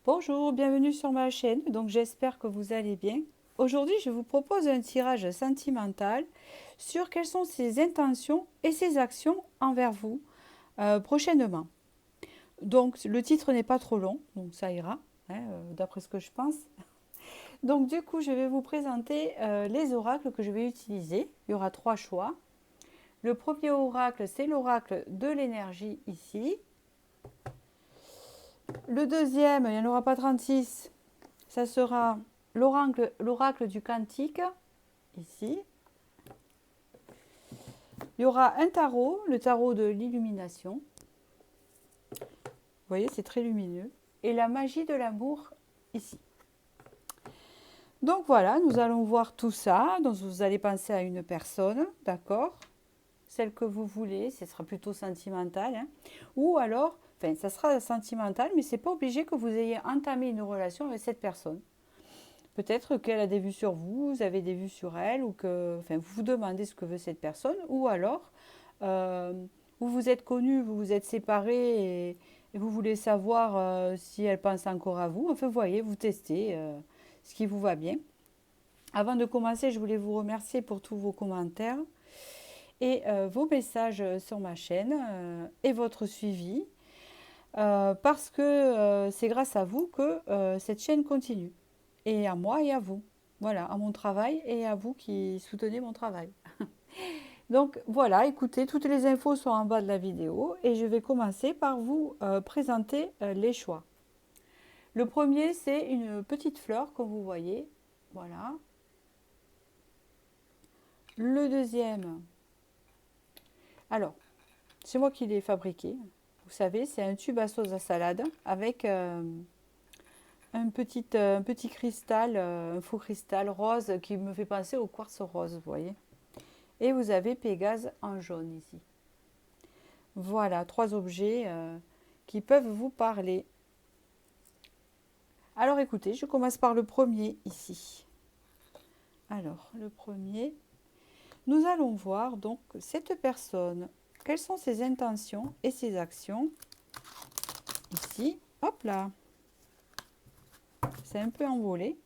Bonjour, bienvenue sur ma chaîne, donc j'espère que vous allez bien. Aujourd'hui, je vous propose un tirage sentimental sur quelles sont ses intentions et ses actions envers vous prochainement. Donc le titre n'est pas trop long, donc ça ira, d'après ce que je pense. Donc du coup, je vais vous présenter les oracles que je vais utiliser. Il y aura trois choix. Le premier oracle, c'est l'oracle de l'énergie ici. Le deuxième, il n'y en aura pas 36. Ça sera l'oracle du cantique, ici. Il y aura un tarot, le tarot de l'illumination. Vous voyez, c'est très lumineux. Et la magie de l'amour, ici. Donc voilà, nous allons voir tout ça. Donc vous allez penser à une personne, d'accord? Celle que vous voulez, ce sera plutôt sentimental. Hein. Ou alors, enfin, ça sera sentimental, mais ce n'est pas obligé que vous ayez entamé une relation avec cette personne. Peut-être qu'elle a des vues sur vous, vous avez des vues sur elle, ou que enfin, vous vous demandez ce que veut cette personne, ou alors euh, vous vous êtes connus, vous vous êtes séparés et vous voulez savoir si elle pense encore à vous. Enfin, vous voyez, vous testez ce qui vous va bien. Avant de commencer, je voulais vous remercier pour tous vos commentaires et vos messages sur ma chaîne et votre suivi, parce que c'est grâce à vous que cette chaîne continue et à moi et à vous. Voilà, à mon travail et à vous qui soutenez mon travail. Donc voilà, écoutez, toutes les infos sont en bas de la vidéo et je vais commencer par vous présenter les choix. Le premier, c'est une petite fleur, comme vous voyez. Voilà. Le deuxième, alors, c'est moi qui l'ai fabriqué. Vous savez, c'est un tube à sauce à salade avec un petit cristal, un faux cristal rose qui me fait penser au quartz rose, vous voyez. Et vous avez Pégase en jaune ici. Voilà, trois objets qui peuvent vous parler. Alors écoutez, je commence par le premier ici. Alors, le premier, nous allons voir donc cette personne. Quelles sont ses intentions et ses actions ici? Hop là, c'est un peu envolé.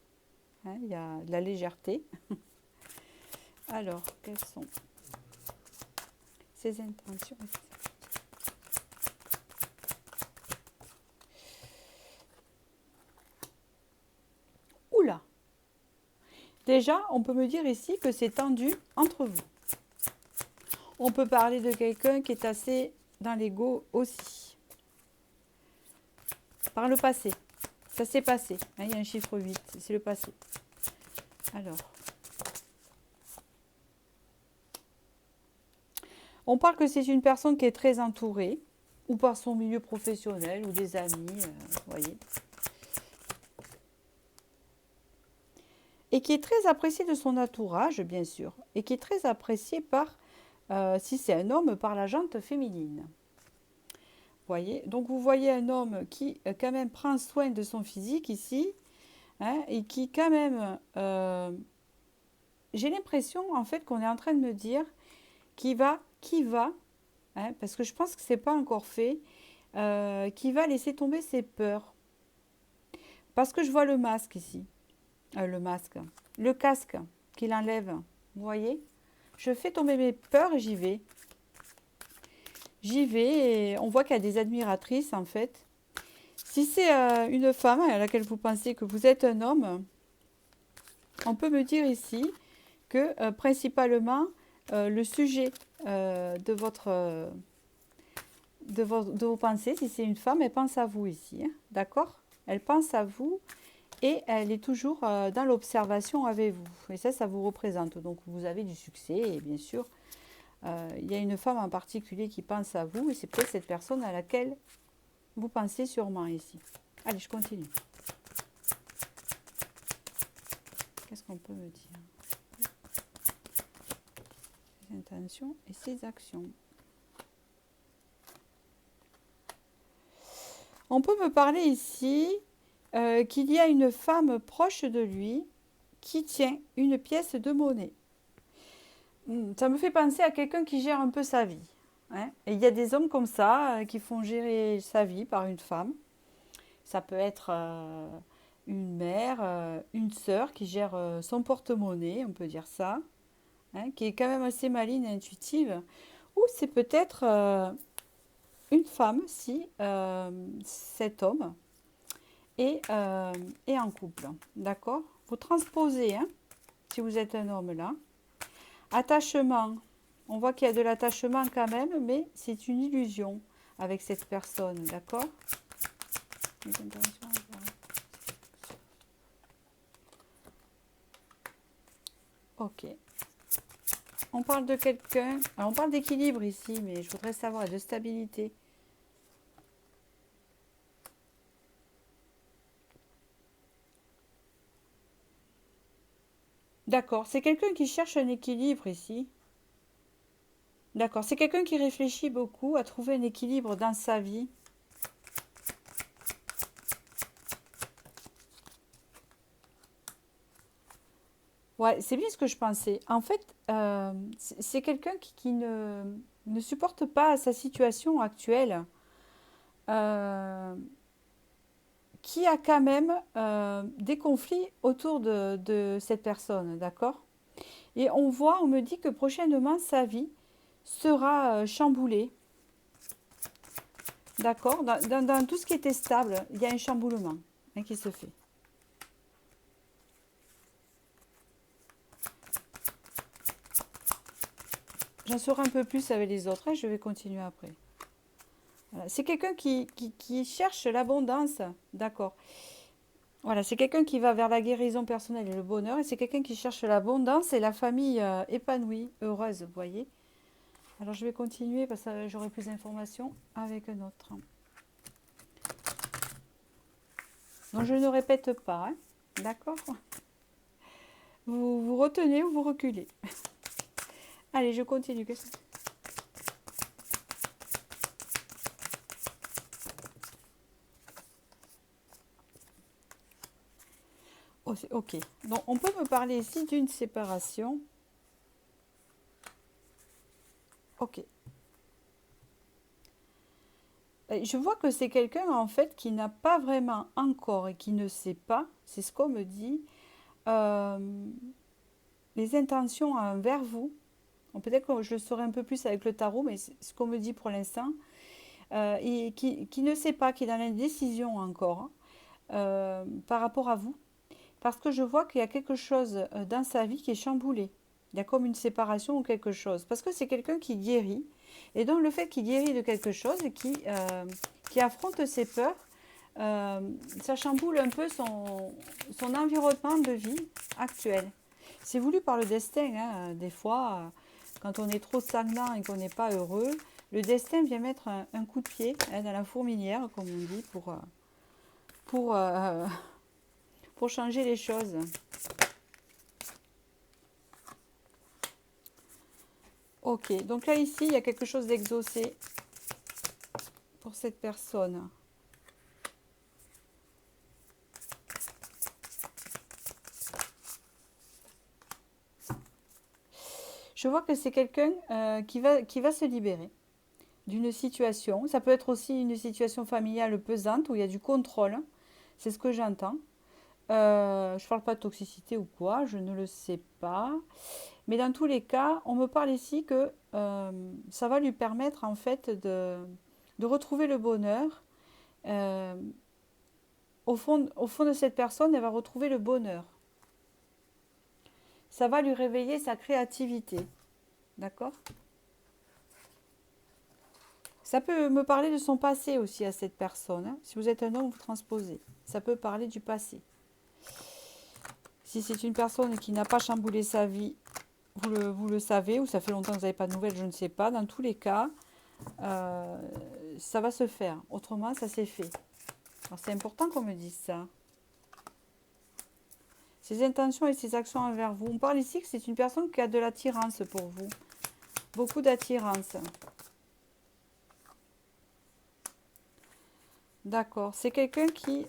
Hein, il y a de la légèreté. Alors, quelles sont ses intentions? Oula! Déjà, on peut me dire ici que c'est tendu entre vous. On peut parler de quelqu'un qui est assez dans l'ego aussi. Par le passé. Ça s'est passé. Hein, il y a un chiffre 8. C'est le passé. Alors. On parle que c'est une personne qui est très entourée. Ou par son milieu professionnel. Ou des amis. Vous voyez. Et qui est très apprécié de son entourage, bien sûr. Et qui est très apprécié par, si c'est un homme, par la jante féminine. Voyez, donc vous voyez un homme qui quand même prend soin de son physique ici, hein, et qui quand même, j'ai l'impression en fait qu'on est en train de me dire qui va, hein, parce que je pense que c'est pas encore fait, qui va laisser tomber ses peurs. Parce que je vois le masque ici, le casque qu'il enlève, vous voyez. Je fais tomber mes peurs et j'y vais. J'y vais et on voit qu'il y a des admiratrices en fait. Si c'est une femme à laquelle vous pensez que vous êtes un homme, on peut me dire ici que principalement le sujet de vos pensées, si c'est une femme, elle pense à vous ici. Hein, d'accord? Elle pense à vous et elle est toujours dans l'observation avec vous. Et ça vous représente. Donc vous avez du succès et bien sûr, il y a une femme en particulier qui pense à vous et c'est peut-être cette personne à laquelle vous pensez sûrement ici. Allez, je continue. Qu'est-ce qu'on peut me dire? Ses intentions et ses actions. On peut me parler ici qu'il y a une femme proche de lui qui tient une pièce de monnaie. Ça me fait penser à quelqu'un qui gère un peu sa vie. Hein. Et il y a des hommes comme ça qui font gérer sa vie par une femme. Ça peut être une mère, une sœur qui gère son porte-monnaie, on peut dire ça, hein, qui est quand même assez maligne et intuitive. Ou c'est peut-être une femme si cet homme est en couple. D'accord? Vous transposez, hein, si vous êtes un homme là. Attachement. On voit qu'il y a de l'attachement quand même, mais c'est une illusion avec cette personne. D'accord? Ok. On parle de quelqu'un. Alors on parle d'équilibre ici, mais je voudrais savoir de stabilité. D'accord. C'est quelqu'un qui cherche un équilibre ici. D'accord. C'est quelqu'un qui réfléchit beaucoup à trouver un équilibre dans sa vie. Ouais, c'est bien ce que je pensais. En fait, c'est quelqu'un qui ne supporte pas sa situation actuelle, euh, qui a quand même des conflits autour de cette personne, d'accord? Et on voit, on me dit que prochainement, sa vie sera chamboulée, d'accord? Dans tout ce qui était stable, il y a un chamboulement, hein, qui se fait. J'en saurai un peu plus avec les autres, hein, je vais continuer après. Voilà. C'est quelqu'un qui cherche l'abondance, d'accord. Voilà, c'est quelqu'un qui va vers la guérison personnelle et le bonheur, et c'est quelqu'un qui cherche l'abondance et la famille épanouie, heureuse, vous voyez. Alors je vais continuer parce que j'aurai plus d'informations avec un autre. Donc je ne répète pas, hein. D'accord? Vous retenez ou vous reculez. Allez, je continue. Oh, ok. Donc on peut me parler ici d'une séparation. Ok. Je vois que c'est quelqu'un en fait qui n'a pas vraiment encore et qui ne sait pas, c'est ce qu'on me dit, euh, les intentions envers vous. Peut-être que je le saurai un peu plus avec le tarot, mais c'est ce qu'on me dit pour l'instant. Et qui ne sait pas, qui est dans l'indécision encore, hein, par rapport à vous. Parce que je vois qu'il y a quelque chose dans sa vie qui est chamboulé. Il y a comme une séparation ou quelque chose. Parce que c'est quelqu'un qui guérit. Et donc le fait qu'il guérit de quelque chose, qui affronte ses peurs, ça chamboule un peu son environnement de vie actuel. C'est voulu par le destin, hein. Des fois, quand on est trop stagnant et qu'on n'est pas heureux, le destin vient mettre un coup de pied, hein, dans la fourmilière, comme on dit, pour, euh, pour changer les choses. Ok, donc là ici, il y a quelque chose d'exaucé pour cette personne. Je vois que c'est quelqu'un qui va se libérer d'une situation. Ça peut être aussi une situation familiale pesante où il y a du contrôle. C'est ce que j'entends. Je ne parle pas de toxicité ou quoi, je ne le sais pas. Mais dans tous les cas, on me parle ici que ça va lui permettre en fait de retrouver le bonheur. Euh, au fond de cette personne, elle va retrouver le bonheur. Ça va lui réveiller sa créativité. D'accord? Ça peut me parler de son passé aussi à cette personne, hein. Si vous êtes un homme, vous transposez. Ça peut parler du passé. Si c'est une personne qui n'a pas chamboulé sa vie, vous le savez, ou ça fait longtemps que vous n'avez pas de nouvelles, je ne sais pas. Dans tous les cas, euh, ça va se faire. Autrement, ça s'est fait. Alors c'est important qu'on me dise ça. Ses intentions et ses actions envers vous. On parle ici que c'est une personne qui a de l'attirance pour vous. Beaucoup d'attirance. D'accord. C'est quelqu'un qui...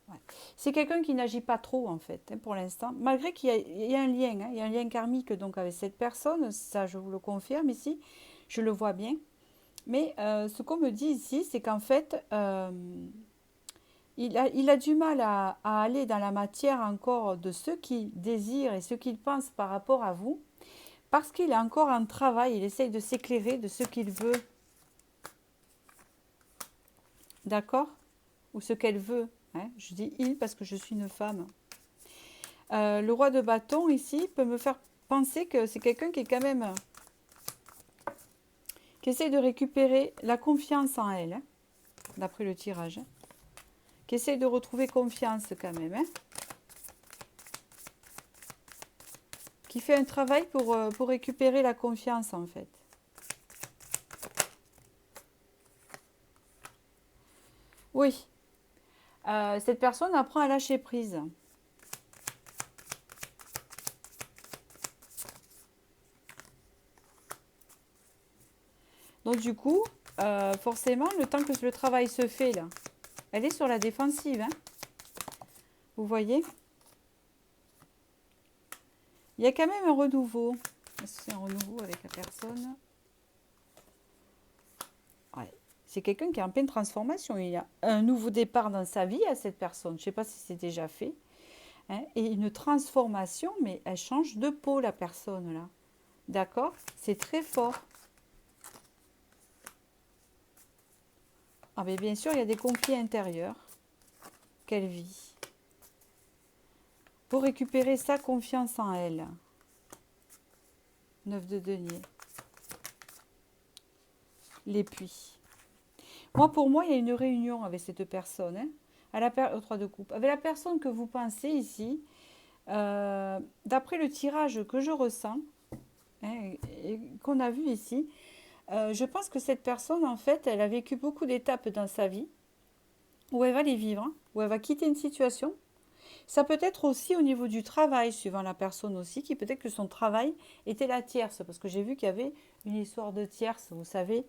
Ouais. C'est quelqu'un qui n'agit pas trop en fait, hein, pour l'instant. Malgré qu'il y a un lien, hein, il y a un lien karmique donc avec cette personne. Ça, je vous le confirme ici. Je le vois bien. Mais ce qu'on me dit ici, c'est qu'en fait, il a du mal à aller dans la matière encore de ce qu'il désire et ce qu'il pense par rapport à vous, parce qu'il est encore en travail, il essaye de s'éclairer de ce qu'il veut. D'accord? Ou ce qu'elle veut. Hein. Je dis il parce que je suis une femme. Le roi de bâton ici peut me faire penser que c'est quelqu'un qui est quand même... qui essaie de récupérer la confiance en elle, hein, d'après le tirage. Hein. Qui essaie de retrouver confiance quand même. Hein. Qui fait un travail pour récupérer la confiance en fait. Oui. Cette personne apprend à lâcher prise. Donc du coup, forcément, le temps que le travail se fait là, elle est sur la défensive. Hein. Vous voyez? Il y a quand même un renouveau. Est-ce que c'est un renouveau avec la personne? Ouais. C'est quelqu'un qui est en pleine transformation. Il y a un nouveau départ dans sa vie à cette personne. Je ne sais pas si c'est déjà fait. Hein, et une transformation, mais elle change de peau, la personne là. D'accord? C'est très fort. Ah, mais bien sûr, il y a des conflits intérieurs qu'elle vit. Pour récupérer sa confiance en elle. 9 de denier. Les puits. Moi, pour moi, il y a une réunion avec cette personne. Hein, à la 3 de coupe. Avec la personne que vous pensez ici, d'après le tirage que je ressens, hein, et qu'on a vu ici, je pense que cette personne, en fait, elle a vécu beaucoup d'étapes dans sa vie où elle va les vivre, hein, où elle va quitter une situation. Ça peut être aussi au niveau du travail, suivant la personne aussi, qui peut-être que son travail était la tierce, parce que j'ai vu qu'il y avait une histoire de tierce, vous savez,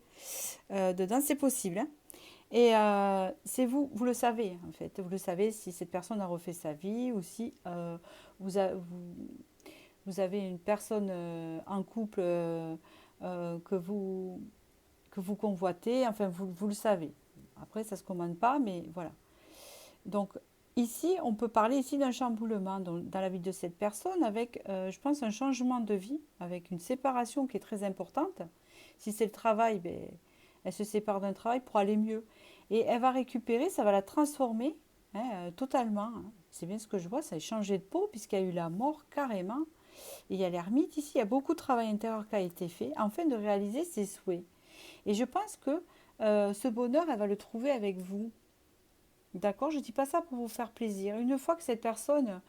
dedans, c'est possible. Hein. Et c'est vous, vous le savez, en fait. Vous le savez si cette personne a refait sa vie ou si vous avez une personne en couple que vous convoitez, enfin, vous le savez. Après, ça ne se commande pas, mais voilà. Donc, ici, on peut parler ici d'un chamboulement dans la vie de cette personne avec, je pense, un changement de vie, avec une séparation qui est très importante. Si c'est le travail, ben, elle se sépare d'un travail pour aller mieux. Et elle va récupérer, ça va la transformer hein, totalement. Hein. C'est bien ce que je vois, ça a changé de peau puisqu'il y a eu la mort carrément. Et il y a l'ermite ici, il y a beaucoup de travail intérieur qui a été fait afin de réaliser ses souhaits. Et je pense que ce bonheur, elle va le trouver avec vous. D'accord? Je ne dis pas ça pour vous faire plaisir. Une fois que cette personne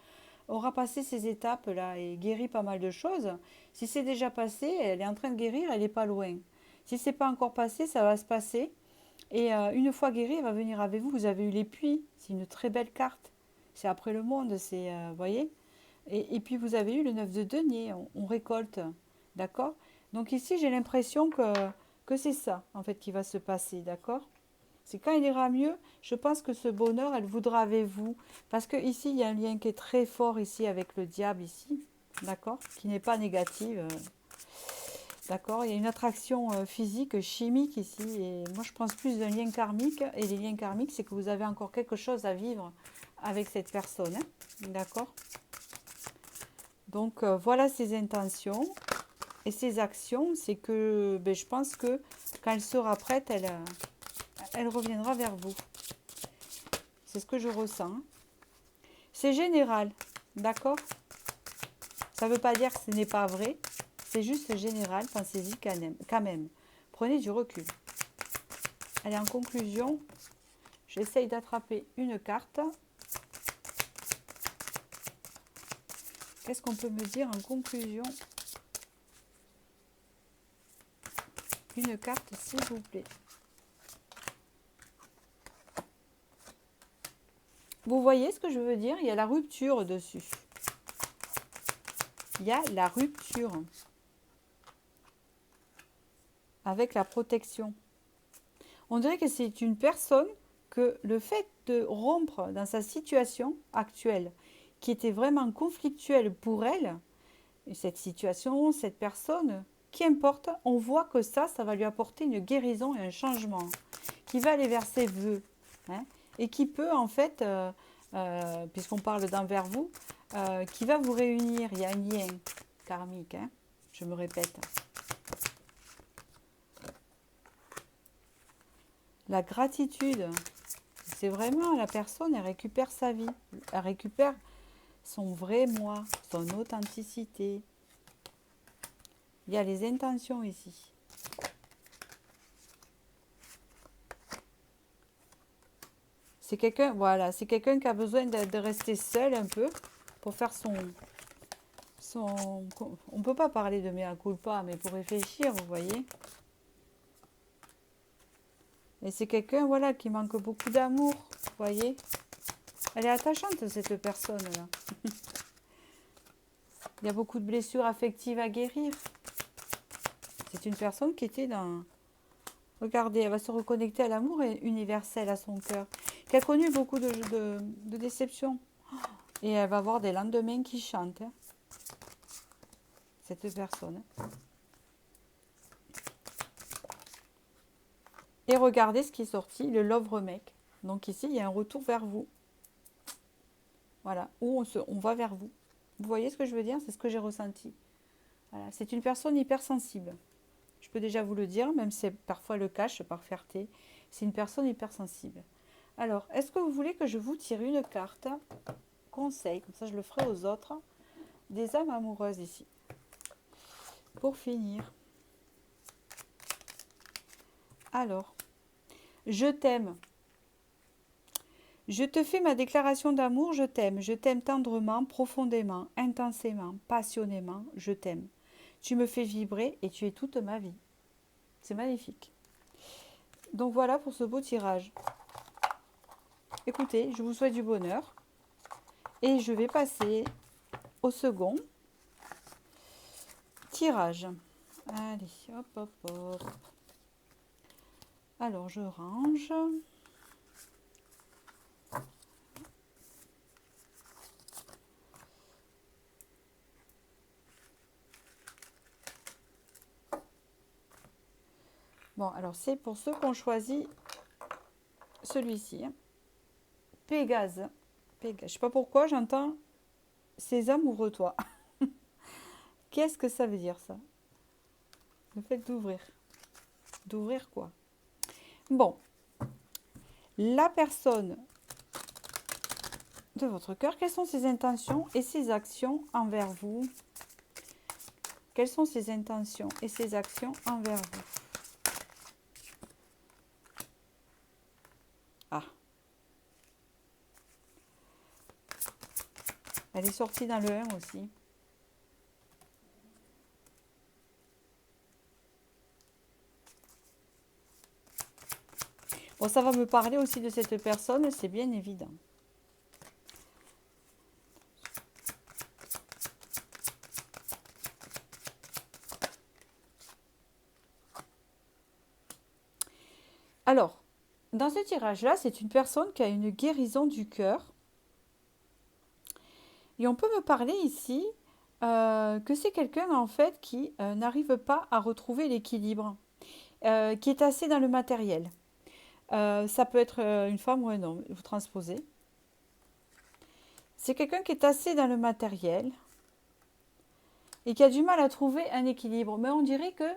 aura passé ces étapes-là et guéri pas mal de choses, si c'est déjà passé, elle est en train de guérir, elle n'est pas loin. Si c'est pas encore passé, ça va se passer. Et une fois guérie, elle va venir avec vous. Vous avez eu les puits, c'est une très belle carte. C'est après le monde, c'est, voyez. Et puis vous avez eu le 9 de denier, on récolte. D'accord? Donc ici, j'ai l'impression que c'est ça, en fait, qui va se passer. D'accord? C'est quand il ira mieux, je pense que ce bonheur, elle voudra avec vous. Parce que ici, il y a un lien qui est très fort ici avec le diable ici. D'accord? Qui n'est pas négatif. D'accord? Il y a une attraction physique, chimique ici. Et moi, je pense plus d'un lien karmique. Et les liens karmiques, c'est que vous avez encore quelque chose à vivre avec cette personne. Hein? D'accord? Donc, voilà ses intentions. Et ses actions, c'est que ben, je pense que quand elle sera prête, elle reviendra vers vous. C'est ce que je ressens. C'est général, d'accord? Ça ne veut pas dire que ce n'est pas vrai. C'est juste général, pensez-y quand même. Prenez du recul. Allez, en conclusion, j'essaye d'attraper une carte. Qu'est-ce qu'on peut me dire en conclusion? Une carte, s'il vous plaît. Vous voyez ce que je veux dire? Il y a la rupture dessus. Il y a la rupture. Avec la protection. On dirait que c'est une personne que le fait de rompre dans sa situation actuelle, qui était vraiment conflictuelle pour elle, et cette situation, cette personne, Qu'importe, on voit que ça va lui apporter une guérison et un changement qui va aller vers ses vœux, hein, et qui peut en fait, puisqu'on parle d'envers vous, qui va vous réunir. Il y a un lien karmique, hein, je me répète. La gratitude, c'est vraiment la personne, elle récupère sa vie, elle récupère son vrai moi, son authenticité. Il y a les intentions ici. C'est quelqu'un, voilà, c'est quelqu'un qui a besoin de rester seul un peu pour faire on ne peut pas parler de mea culpa, mais pour réfléchir, vous voyez. Et c'est quelqu'un, voilà, qui manque beaucoup d'amour, vous voyez. Elle est attachante, cette personne-là. Il y a beaucoup de blessures affectives à guérir. C'est une personne qui était dans... Regardez, elle va se reconnecter à l'amour universel, à son cœur. Qui a connu beaucoup de déceptions. Et elle va avoir des lendemains qui chantent. Hein, cette personne. Et regardez ce qui est sorti, le Love Remake. Donc ici, il y a un retour vers vous. Voilà, où on va vers vous. Vous voyez ce que je veux dire? C'est ce que j'ai ressenti. Voilà, c'est une personne hypersensible. Je peux déjà vous le dire, même si c'est parfois le cache par fierté. C'est une personne hypersensible. Alors, est-ce que vous voulez que je vous tire une carte conseil, comme ça je le ferai aux autres, des âmes amoureuses ici. Pour finir. Alors, je t'aime. Je te fais ma déclaration d'amour, je t'aime tendrement, profondément, intensément, passionnément, je t'aime. Tu me fais vibrer et tu es toute ma vie. C'est magnifique. Donc voilà pour ce beau tirage. Écoutez, je vous souhaite du bonheur et je vais passer au second tirage. Allez, hop, hop, hop. Alors, je range. Bon, alors c'est pour ceux qui ont choisi celui-ci. Pégase. Pégase. Je ne sais pas pourquoi j'entends Sésame, ouvre-toi. Qu'est-ce que ça veut dire ça? Le fait d'ouvrir. D'ouvrir quoi? Bon. La personne de votre cœur, quelles sont ses intentions et ses actions envers vous? Quelles sont ses intentions et ses actions envers vous? Ah. Elle est sortie dans le 1 aussi. Bon, ça va me parler aussi de cette personne, c'est bien évident. Alors, dans ce tirage-là, c'est une personne qui a une guérison du cœur. Et on peut me parler ici que c'est quelqu'un en fait qui n'arrive pas à retrouver l'équilibre, qui est assez dans le matériel. Ça peut être une femme ou un homme, vous transposez. C'est quelqu'un qui est assez dans le matériel et qui a du mal à trouver un équilibre. Mais on dirait que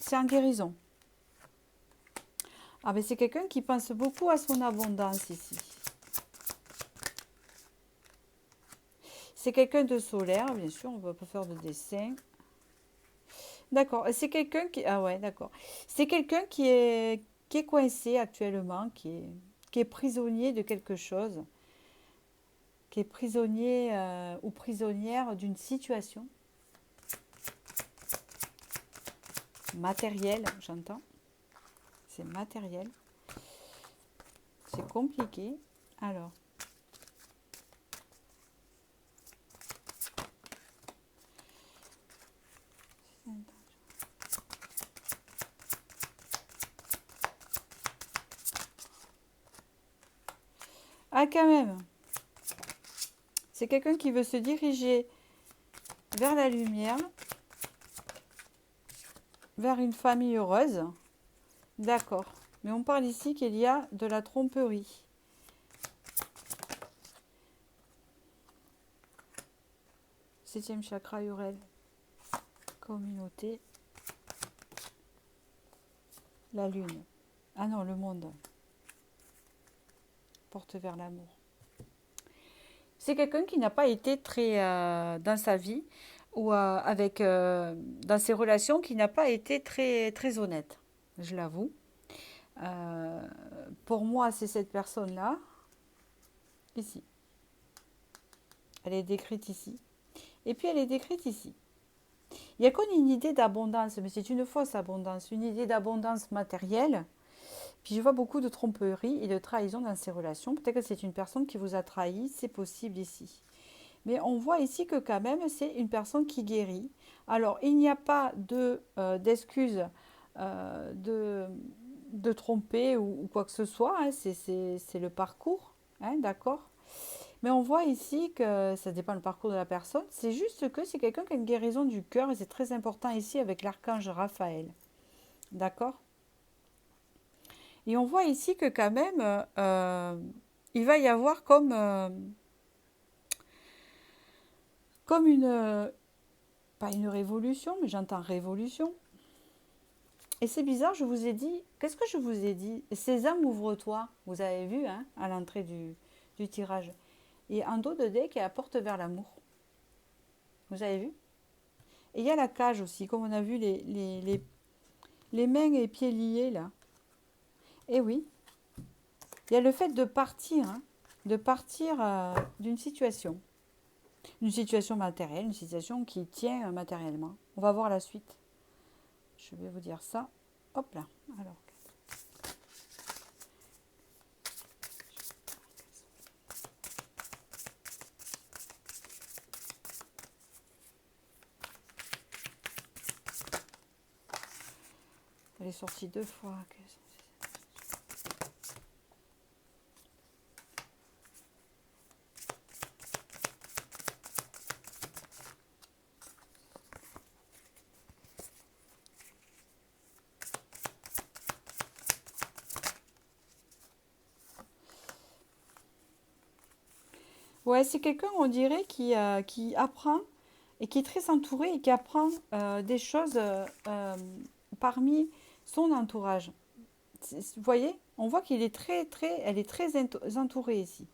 c'est en guérison. Ah, mais c'est quelqu'un qui pense beaucoup à son abondance ici. C'est quelqu'un de solaire, bien sûr, on ne va pas faire de dessin. D'accord, c'est quelqu'un qui... Ah ouais, d'accord. C'est quelqu'un qui est coincé actuellement, qui est prisonnier de quelque chose, qui est prisonnier ou prisonnière d'une situation matérielle, j'entends. C'est matériel. C'est compliqué. Alors... Ah, quand même. C'est quelqu'un qui veut se diriger vers la lumière, vers une famille heureuse. D'accord. Mais on parle ici qu'il y a de la tromperie. Septième chakra Urel. Communauté. La lune. Ah non, le monde. Porte vers l'amour. C'est quelqu'un qui n'a pas été très dans sa vie ou dans ses relations, qui n'a pas été très, très honnête. Je l'avoue. Pour moi, c'est cette personne-là. Ici. Elle est décrite ici. Et puis elle est décrite ici. Il y a comme une idée d'abondance, mais c'est une fausse abondance, une idée d'abondance matérielle. Puis je vois beaucoup de tromperie et de trahison dans ces relations. Peut-être que c'est une personne qui vous a trahi, c'est possible ici. Mais on voit ici que quand même, c'est une personne qui guérit. Alors, il n'y a pas d'excuse de tromper ou quoi que ce soit. Hein. C'est le parcours, hein, d'accord. Mais on voit ici que ça dépend du parcours de la personne. C'est juste que c'est quelqu'un qui a une guérison du cœur et c'est très important ici avec l'archange Raphaël. D'accord. Et on voit ici que quand même, il va y avoir comme une, pas une révolution, mais j'entends révolution. Et c'est bizarre, je vous ai dit, qu'est-ce que je vous ai dit? Sésame, ouvre-toi. Vous avez vu, hein, à l'entrée du tirage. Et un dos de dé qui est à porte vers l'amour. Vous avez vu? Et il y a la cage aussi, comme on a vu les mains et pieds liés là. Et oui, il y a le fait de partir, hein, d'une situation. Une situation matérielle, une situation qui tient matériellement. On va voir la suite. Je vais vous dire ça. Hop là. Alors. Elle est sortie 2 fois. Ouais, c'est quelqu'un, on dirait, qui apprend et qui est très entouré et qui apprend des choses parmi son entourage. Vous voyez, on voit qu'il est elle est très entourée ici.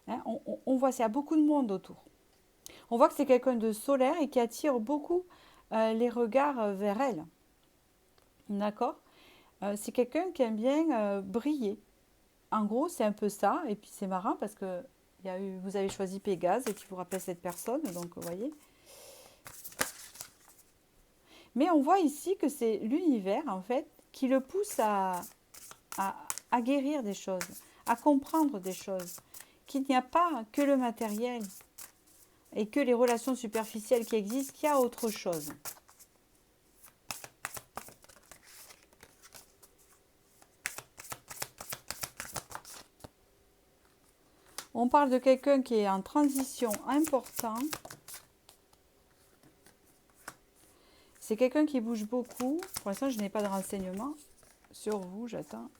Hein, on voit, il y a beaucoup de monde autour. On voit que c'est quelqu'un de solaire et qui attire beaucoup les regards vers elle. D'accord. C'est quelqu'un qui aime bien briller. En gros, c'est un peu ça. Et puis c'est marrant parce que vous avez choisi Pégase et qui vous rappelle cette personne. Donc, vous voyez. Mais on voit ici que c'est l'univers, en fait, qui le pousse à guérir des choses, à comprendre des choses. Qu'il n'y a pas que le matériel et que les relations superficielles qui existent, qu'il y a autre chose. On parle de quelqu'un qui est en transition importante. C'est quelqu'un qui bouge beaucoup. Pour l'instant, je n'ai pas de renseignements sur vous, j'attends.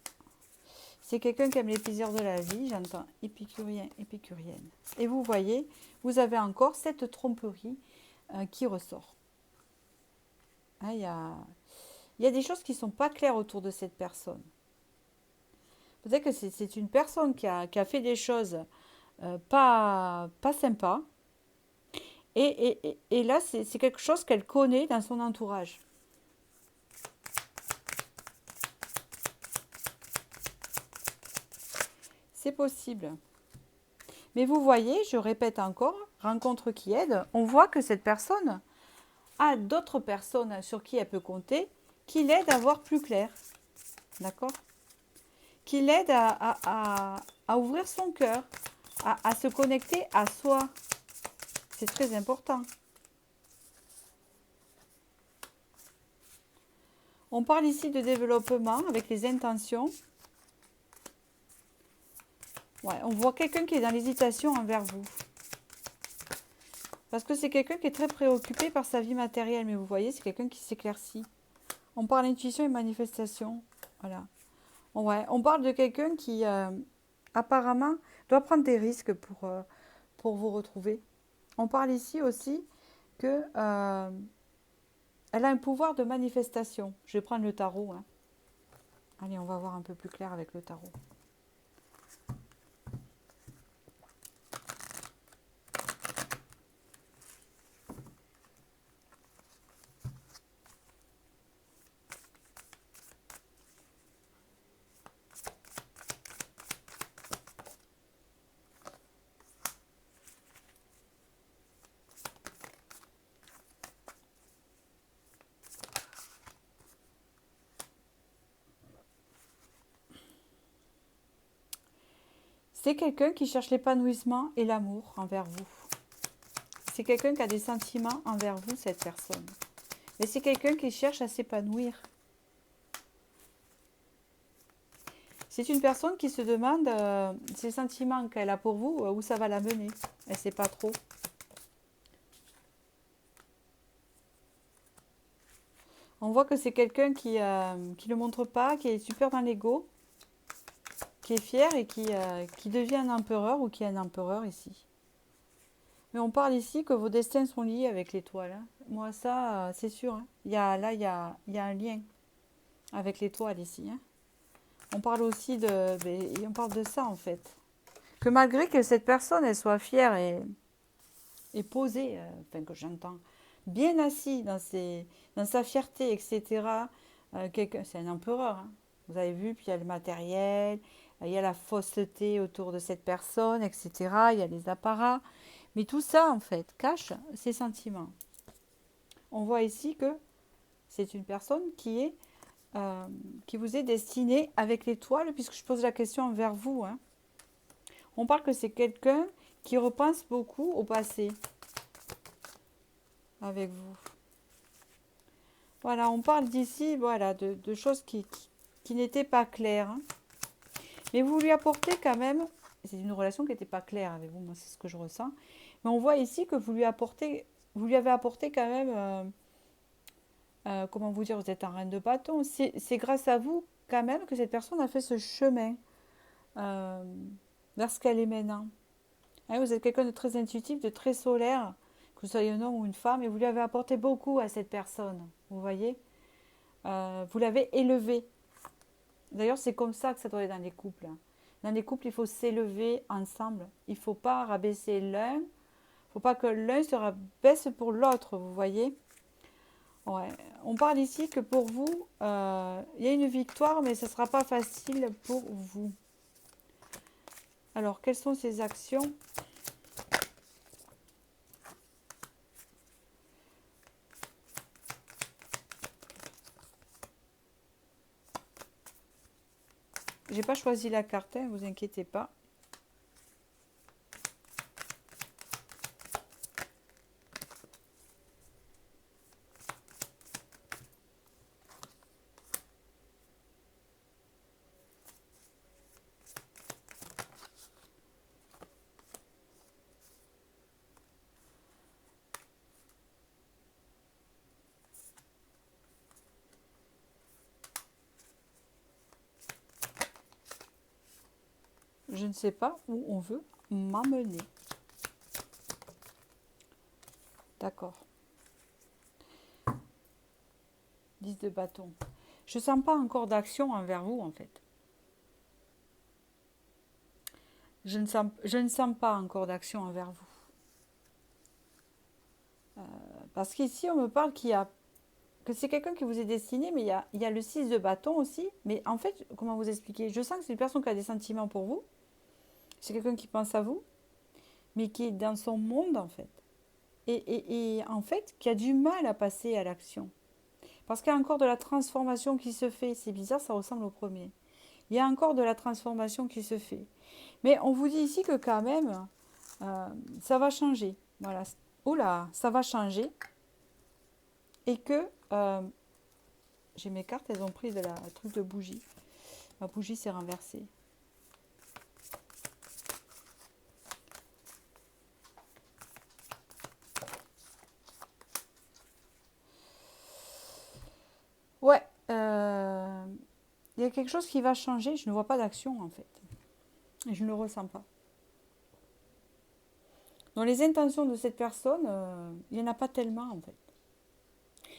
C'est quelqu'un qui aime les plaisirs de la vie, j'entends épicurien, épicurienne. Et vous voyez, vous avez encore cette tromperie qui ressort. Hein, il y a des choses qui ne sont pas claires autour de cette personne. Peut-être que c'est une personne qui a fait des choses pas sympas. Et là, c'est quelque chose qu'elle connaît dans son entourage. C'est possible. Mais vous voyez, je répète encore, rencontre qui aide, on voit que cette personne a d'autres personnes sur qui elle peut compter, qui l'aident à voir plus clair. D'accord? Qui l'aident à ouvrir son cœur, à se connecter à soi. C'est très important. On parle ici de développement avec les intentions. Ouais, on voit quelqu'un qui est dans l'hésitation envers vous. Parce que c'est quelqu'un qui est très préoccupé par sa vie matérielle. Mais vous voyez, c'est quelqu'un qui s'éclaircit. On parle intuition et manifestation. Voilà. Ouais, on parle de quelqu'un qui, apparemment, doit prendre des risques pour vous retrouver. On parle ici aussi que elle a un pouvoir de manifestation. Je vais prendre le tarot. Hein. Allez, on va voir un peu plus clair avec le tarot. C'est quelqu'un qui cherche l'épanouissement et l'amour envers vous. C'est quelqu'un qui a des sentiments envers vous, cette personne. Mais c'est quelqu'un qui cherche à s'épanouir. C'est une personne qui se demande ces sentiments qu'elle a pour vous, où ça va la mener. Elle ne sait pas trop. On voit que c'est quelqu'un qui ne montre pas, qui est super dans l'ego, qui est fier et qui devient un empereur ou qui est un empereur ici. Mais on parle ici que vos destins sont liés avec l'étoile. Hein. Moi, ça, c'est sûr. Hein. Il y a un lien avec l'étoile ici. Hein. On parle aussi on parle de ça en fait. Que malgré que cette personne, elle soit fière et posée, enfin que j'entends, bien assis dans sa fierté, etc. C'est un empereur. Hein. Vous avez vu, puis il y a le matériel, il y a la fausseté autour de cette personne, etc. Il y a les apparats. Mais tout ça, en fait, cache ses sentiments. On voit ici que c'est une personne qui vous est destinée avec l'étoile, puisque je pose la question envers vous. Hein. On parle que c'est quelqu'un qui repense beaucoup au passé avec vous. Voilà, on parle d'ici voilà, de choses qui n'étaient pas claires. Hein. Mais vous lui apportez quand même, c'est une relation qui n'était pas claire avec vous, moi c'est ce que je ressens. Mais on voit ici que vous lui avez apporté quand même, comment vous dire, vous êtes un reine de bâton. C'est grâce à vous quand même que cette personne a fait ce chemin vers ce qu'elle est maintenant. Hein, vous êtes quelqu'un de très intuitif, de très solaire, que vous soyez un homme ou une femme, et vous lui avez apporté beaucoup à cette personne. Vous voyez vous l'avez élevé. D'ailleurs, c'est comme ça que ça doit être dans les couples. Dans les couples, il faut s'élever ensemble. Il ne faut pas rabaisser l'un. Il ne faut pas que l'un se rabaisse pour l'autre, vous voyez. Ouais. On parle ici que pour vous, il y a une victoire, mais ce ne sera pas facile pour vous. Alors, quelles sont ces actions ? J'ai pas choisi la carte, ne vous inquiétez pas. Je ne sais pas où on veut m'amener. D'accord. 10 de bâton. Je ne sens pas encore d'action envers vous, en fait. Je ne sens pas encore d'action envers vous. Parce qu'ici, on me parle que c'est quelqu'un qui vous est destiné, mais il y a le 6 de bâton aussi. Mais en fait, comment vous expliquer ? Je sens que c'est une personne qui a des sentiments pour vous. C'est quelqu'un qui pense à vous, mais qui est dans son monde, en fait. Et en fait, qui a du mal à passer à l'action. Parce qu'il y a encore de la transformation qui se fait. C'est bizarre, ça ressemble au premier. Il y a encore de la transformation qui se fait. Mais on vous dit ici que quand même, ça va changer. Voilà. Oula, ça va changer. Et que j'ai mes cartes, elles ont pris de la truc de bougie. Ma bougie s'est renversée. il y a quelque chose qui va changer. Je ne vois pas d'action en fait. Et je ne le ressens pas. Dans les intentions de cette personne, il n'y en a pas tellement en fait.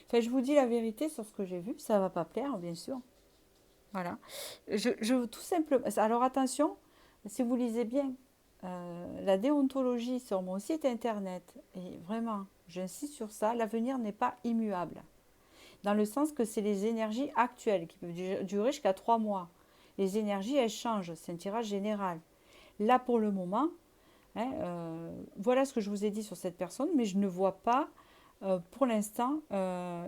Enfin, je vous dis la vérité sur ce que j'ai vu. Ça ne va pas plaire, bien sûr. Voilà. Tout simplement. Alors attention, si vous lisez bien la déontologie sur mon site internet, et vraiment, j'insiste sur ça, l'avenir n'est pas immuable. Dans le sens que c'est les énergies actuelles qui peuvent durer jusqu'à 3 mois. Les énergies, elles changent. C'est un tirage général. Là, pour le moment, hein, voilà ce que je vous ai dit sur cette personne, mais je ne vois pas pour l'instant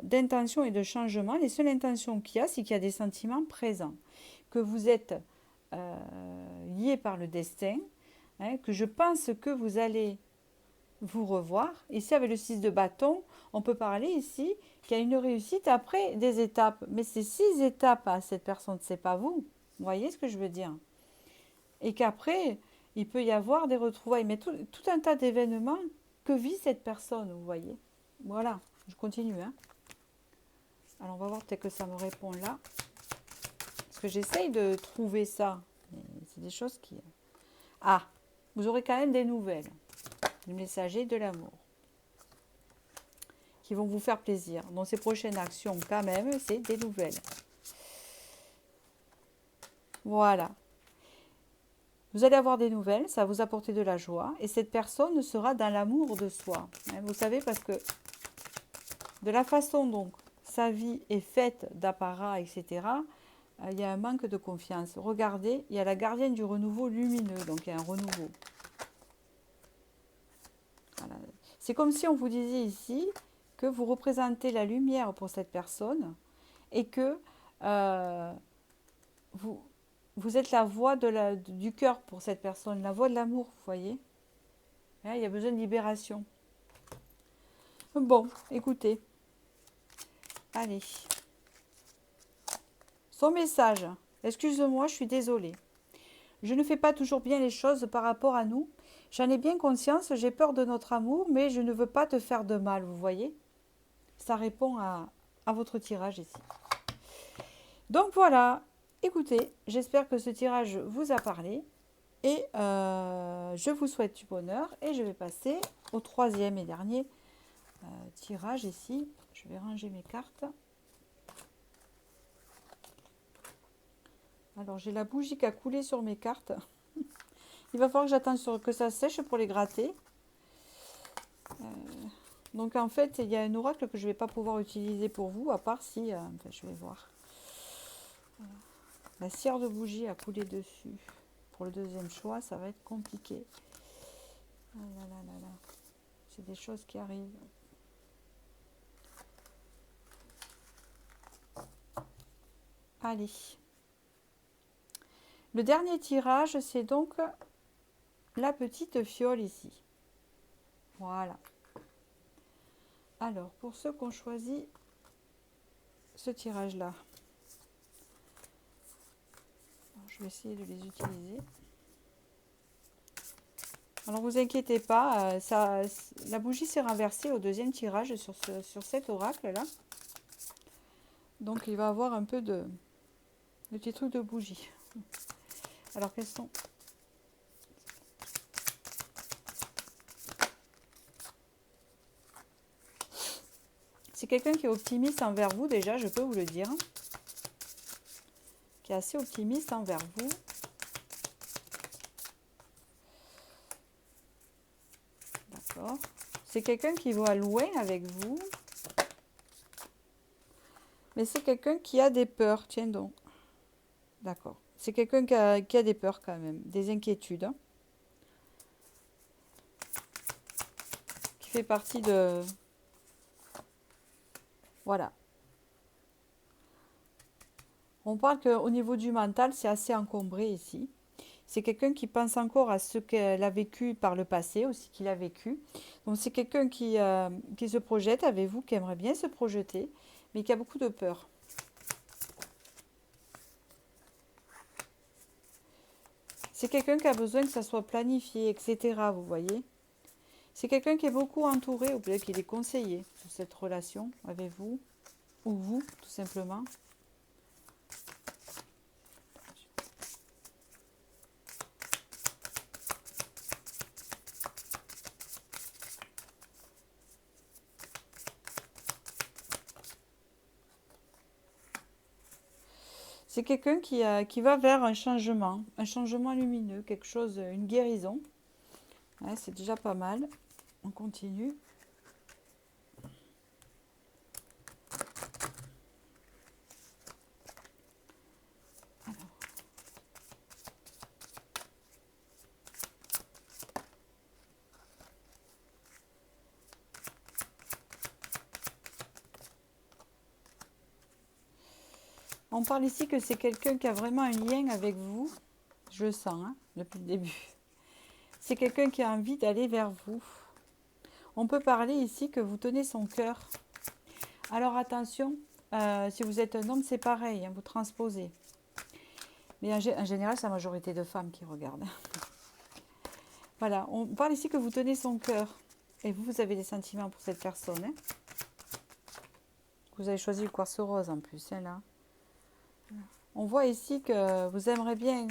d'intention et de changement. Les seules intentions qu'il y a, c'est qu'il y a des sentiments présents, que vous êtes lié par le destin, hein, que je pense que vous allez vous revoir. Ici, avec le 6 de bâton, on peut parler ici qu'il y a une réussite après des étapes. Mais ces 6 étapes à cette personne, c'est pas vous. Vous voyez ce que je veux dire? Et qu'après, il peut y avoir des retrouvailles. Mais tout un tas d'événements que vit cette personne, vous voyez? Voilà, je continue. Hein. Alors, on va voir peut-être que ça me répond là. Parce que j'essaye de trouver ça. C'est des choses qui... Ah, vous aurez quand même des nouvelles. Les messagers de l'amour. Qui vont vous faire plaisir. Dans ces prochaines actions, quand même, c'est des nouvelles. Voilà. Vous allez avoir des nouvelles, ça va vous apporter de la joie. Et cette personne sera dans l'amour de soi. Vous savez, parce que de la façon dont sa vie est faite d'apparat, etc., il y a un manque de confiance. Regardez, il y a la gardienne du renouveau lumineux, donc il y a un renouveau. Voilà. C'est comme si on vous disait ici que vous représentez la lumière pour cette personne et que vous êtes la voix du cœur pour cette personne, la voix de l'amour, vous voyez. Il y a besoin de libération. Bon, écoutez. Allez. Son message. Excuse-moi, je suis désolée. Je ne fais pas toujours bien les choses par rapport à nous. J'en ai bien conscience, j'ai peur de notre amour, mais je ne veux pas te faire de mal, vous voyez. Ça répond à votre tirage ici. Donc voilà, écoutez, j'espère que ce tirage vous a parlé. Et je vous souhaite du bonheur. Et je vais passer au troisième et dernier tirage ici. Je vais ranger mes cartes. Alors j'ai la bougie qui a coulé sur mes cartes. Il va falloir que j'attende que ça sèche pour les gratter. Donc en fait, il y a un oracle que je ne vais pas pouvoir utiliser pour vous, à part si... enfin, je vais voir. Voilà. La cire de bougie a coulé dessus. Pour le deuxième choix, ça va être compliqué. Ah là là là là. C'est des choses qui arrivent. Allez. Le dernier tirage, c'est donc la petite fiole ici. Voilà. Alors, pour ceux qui ont choisi ce tirage-là, je vais essayer de les utiliser. Alors, vous inquiétez pas, la bougie s'est renversée au deuxième tirage sur cet oracle-là. Donc, il va avoir un peu de petits trucs de bougie. Alors, quels sont... C'est quelqu'un qui est optimiste envers vous, déjà, je peux vous le dire. Qui est assez optimiste envers vous. D'accord. C'est quelqu'un qui va loin avec vous. Mais c'est quelqu'un qui a des peurs. Tiens donc. D'accord. C'est quelqu'un qui a des peurs quand même. Des inquiétudes. Hein. Qui fait partie de... Voilà. On parle qu'au niveau du mental, c'est assez encombré ici. C'est quelqu'un qui pense encore à ce qu'elle a vécu par le passé, aussi qu'il a vécu. Donc c'est quelqu'un qui se projette avec vous, qui aimerait bien se projeter, mais qui a beaucoup de peur. C'est quelqu'un qui a besoin que ça soit planifié, etc. Vous voyez. C'est quelqu'un qui est beaucoup entouré, ou peut-être qu'il est conseillé sur cette relation avec vous, ou vous, tout simplement. C'est quelqu'un qui va vers un changement lumineux, quelque chose, une guérison. Ouais, c'est déjà pas mal. On continue. On parle ici que c'est quelqu'un qui a vraiment un lien avec vous. Je le sens, hein, depuis le début. C'est quelqu'un qui a envie d'aller vers vous. On peut parler ici que vous tenez son cœur. Alors attention, si vous êtes un homme, c'est pareil, hein, vous transposez. Mais en général, c'est la majorité de femmes qui regardent. Voilà, on parle ici que vous tenez son cœur. Et vous avez des sentiments pour cette personne. Hein. Vous avez choisi le quartz rose en plus, hein, là. On voit ici que vous aimeriez bien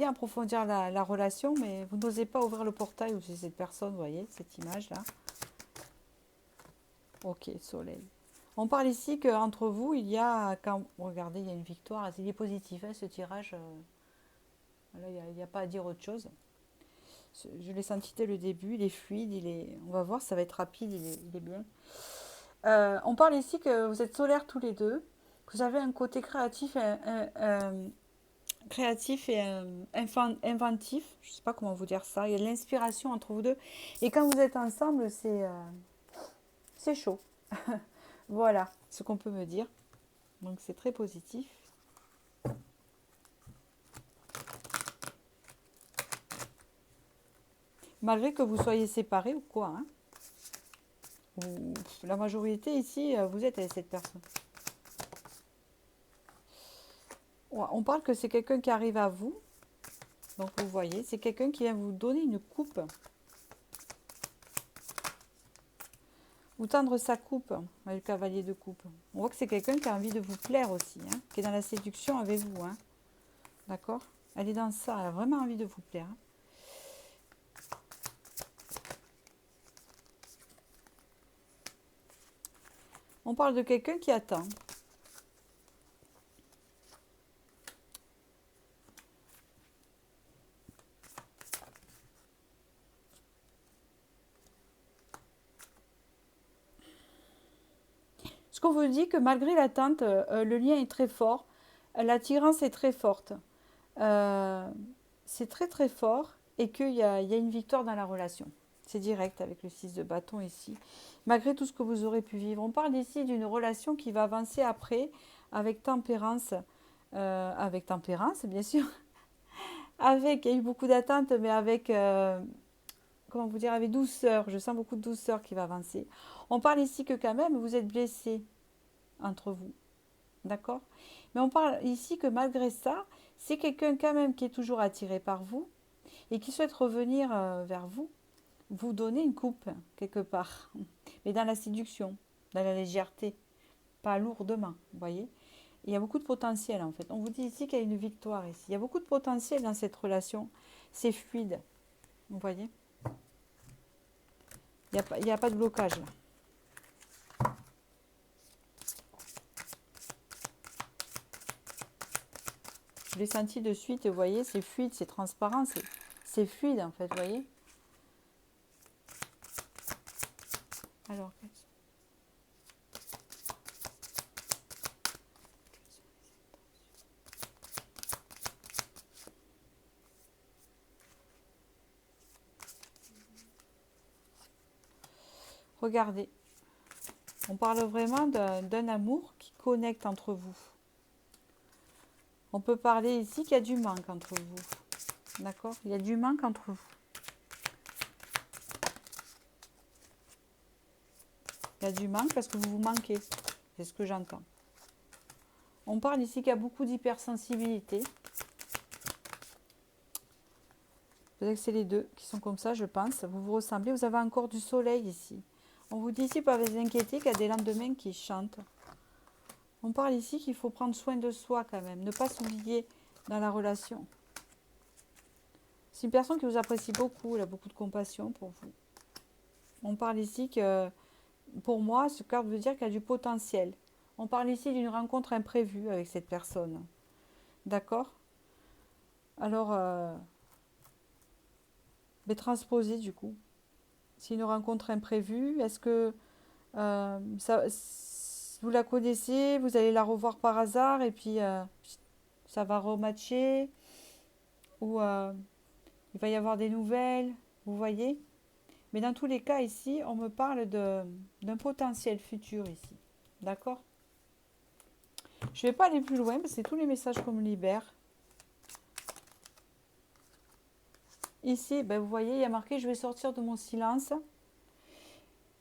approfondir la relation, mais vous n'osez pas ouvrir le portail où c'est cette personne, vous voyez, cette image-là. Ok, soleil. On parle ici qu'entre vous, il y a, regardez, il y a une victoire, il est positif, hein, ce tirage. Là, il n'y a pas à dire autre chose. Je l'ai senti dès le début, il est fluide, on va voir, ça va être rapide, il est bien. On parle ici que vous êtes solaires tous les deux, que vous avez un côté créatif et inventif, je ne sais pas comment vous dire ça, il y a de l'inspiration entre vous deux. Et quand vous êtes ensemble, c'est chaud. Voilà ce qu'on peut me dire. Donc c'est très positif. Malgré que vous soyez séparés ou quoi. Hein. La majorité ici, vous êtes avec cette personne. Ouais, on parle que c'est quelqu'un qui arrive à vous. Donc vous voyez, c'est quelqu'un qui vient vous donner une coupe. Vous tendre sa coupe, le cavalier de coupe. On voit que c'est quelqu'un qui a envie de vous plaire aussi, hein, qui est dans la séduction avec vous. Hein. D'accord? Elle est dans ça, elle a vraiment envie de vous plaire. Hein. On parle de quelqu'un qui attend. Ce qu'on vous dit que malgré l'attente, le lien est très fort, l'attirance est très forte. C'est très très fort et qu'il y a une victoire dans la relation. C'est direct avec le 6 de bâton ici. Malgré tout ce que vous aurez pu vivre. On parle ici d'une relation qui va avancer après avec tempérance. Avec tempérance, bien sûr. Il y a eu beaucoup d'attentes, mais avec, comment vous dire, avec douceur. Je sens beaucoup de douceur qui va avancer. On parle ici que quand même, vous êtes blessés entre vous. D'accord? Mais on parle ici que malgré ça, c'est quelqu'un quand même qui est toujours attiré par vous et qui souhaite revenir vers vous, vous donner une coupe quelque part. Mais dans la séduction, dans la légèreté, pas lourdement, vous voyez? Il y a beaucoup de potentiel en fait. On vous dit ici qu'il y a une victoire ici. Il y a beaucoup de potentiel dans cette relation. C'est fluide, vous voyez? Il n'y a pas de blocage là. Je l'ai senti de suite, vous voyez, c'est fluide, c'est transparent, c'est fluide en fait, vous voyez. Alors, regardez, on parle vraiment d'un amour qui connecte entre vous. On peut parler ici qu'il y a du manque entre vous. D'accord? Il y a du manque entre vous. Il y a du manque parce que vous vous manquez. C'est ce que j'entends. On parle ici qu'il y a beaucoup d'hypersensibilité. Peut-être que c'est les deux qui sont comme ça, je pense. Vous vous ressemblez. Vous avez encore du soleil ici. On vous dit ici, pas vous inquiéter, qu'il y a des lendemains qui chantent. On parle ici qu'il faut prendre soin de soi quand même. Ne pas s'oublier dans la relation. C'est une personne qui vous apprécie beaucoup. Elle a beaucoup de compassion pour vous. On parle ici que, pour moi, ce carte veut dire qu'il y a du potentiel. On parle ici d'une rencontre imprévue avec cette personne. D'accord? Alors, transposer du coup. C'est une rencontre imprévue. Est-ce que vous la connaissez, vous allez la revoir par hasard et puis ça va rematcher ou il va y avoir des nouvelles, vous voyez? Mais dans tous les cas ici, on me parle d'un potentiel futur ici. D'accord? Je ne vais pas aller plus loin parce que c'est tous les messages qu'on me libère. Ici, ben, vous voyez, il y a marqué « Je vais sortir de mon silence ».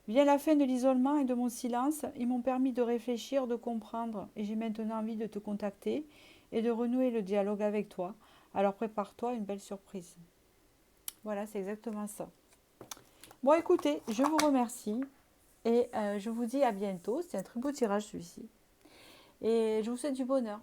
Vient la fin de l'isolement et de mon silence, ils m'ont permis de réfléchir, de comprendre, et j'ai maintenant envie de te contacter et de renouer le dialogue avec toi. Alors prépare-toi à une belle surprise. Voilà, c'est exactement ça. Bon, écoutez, je vous remercie et je vous dis à bientôt. C'est un très beau tirage celui-ci. Et je vous souhaite du bonheur.